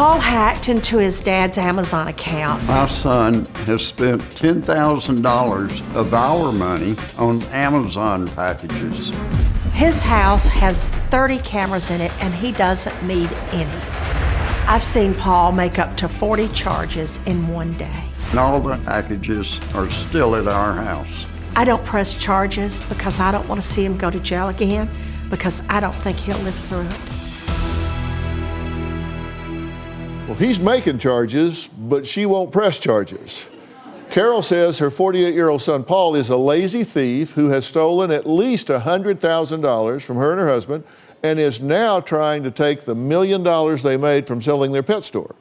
Paul hacked into his dad's Amazon account. My son has spent $10,000 of our money on Amazon packages. His house has 30 cameras in it, and he doesn't need any. I've seen Paul make up to 40 charges in one day. And all the packages are still at our house. I don't press charges because I don't want to see him go to jail again, because I don't think he'll live through it. Well, he's making charges, but she won't press charges. Carol says her 48-year-old son, Paul, is a lazy thief who has stolen at least $100,000 from her and her husband and is now trying to take the $1 million they made from selling their pet store.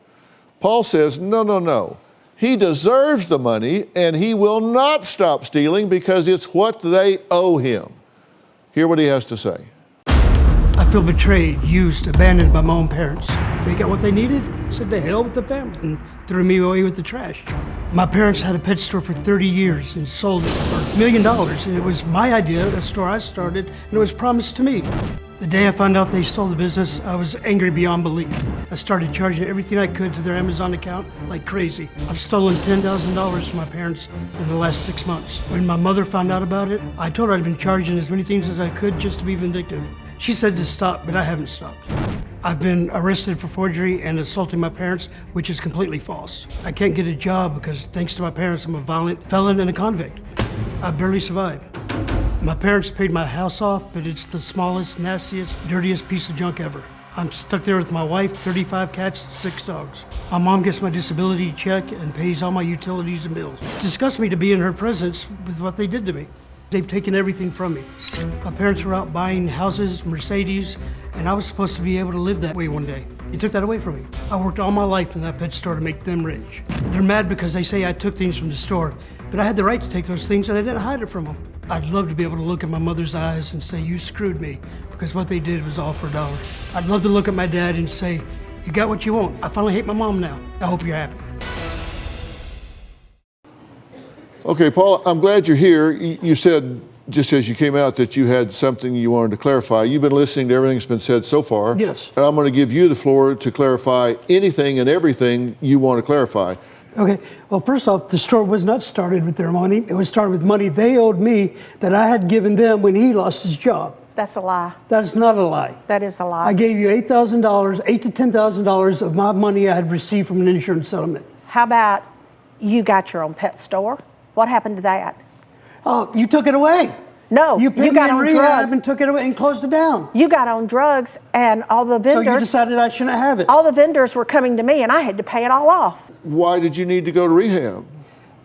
Paul says, no. He deserves the money and he will not stop stealing because it's what they owe him. Hear what he has to say. I feel betrayed, used, abandoned by my own parents. They got what they needed, said to hell with the family, and threw me away with the trash. My parents had a pet store for 30 years and sold it for $1 million, and it was my idea, a store I started, and it was promised to me. The day I found out they sold the business, I was angry beyond belief. I started charging everything I could to their Amazon account like crazy. I've stolen $10,000 from my parents in the last 6 months. When my mother found out about it, I told her I'd been charging as many things as I could just to be vindictive. She said to stop, but I haven't stopped. I've been arrested for forgery and assaulting my parents, which is completely false. I can't get a job because, thanks to my parents, I'm a violent felon and a convict. I barely survived. My parents paid my house off, but it's the smallest, nastiest, dirtiest piece of junk ever. I'm stuck there with my wife, 35 cats, 6 dogs. My mom gets my disability check and pays all my utilities and bills. It disgusts me to be in her presence with what they did to me. They've taken everything from me. My parents were out buying houses, Mercedes, and I was supposed to be able to live that way one day. They took that away from me. I worked all my life in that pet store to make them rich. They're mad because they say I took things from the store, but I had the right to take those things and I didn't hide it from them. I'd love to be able to look at my mother's eyes and say, you screwed me, because what they did was all for $1. I'd love to look at my dad and say, you got what you want. I finally hate my mom now. I hope you're happy. Okay, Paul, I'm glad you're here. You said, just as you came out, that you had something you wanted to clarify. You've been listening to everything that's been said so far. Yes. And I'm going to give you the floor to clarify anything and everything you want to clarify. Okay, well, first off, the store was not started with their money. It was started with money they owed me that I had given them when he lost his job. That's a lie. That's not a lie. That is a lie. I gave you $8,000, $8,000 to $10,000 of my money I had received from an insurance settlement. How about you got your own pet store? What happened to that? Oh, you took it away. No, you put got me in on rehab drugs and took it away and closed it down. You got on drugs, and all the vendors. So you decided I shouldn't have it. All the vendors were coming to me, and I had to pay it all off. Why did you need to go to rehab?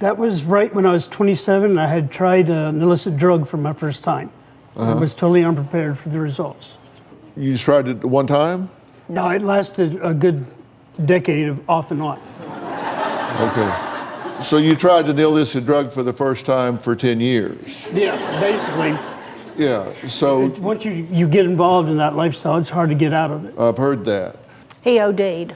That was right when I was 27, and I had tried an illicit drug for my first time. I was totally unprepared for the results. You tried it one time? No, it lasted a good decade of off and on. Okay. So you tried an illicit drug for the first time for 10 years? Yeah, basically. Yeah, so... Once you get involved in that lifestyle, it's hard to get out of it. I've heard that. He OD'd.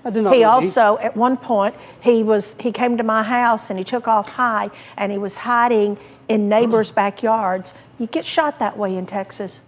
I did not He OD. also, at one point, he came to my house and he took off high and he was hiding in neighbors' backyards. You get shot that way in Texas.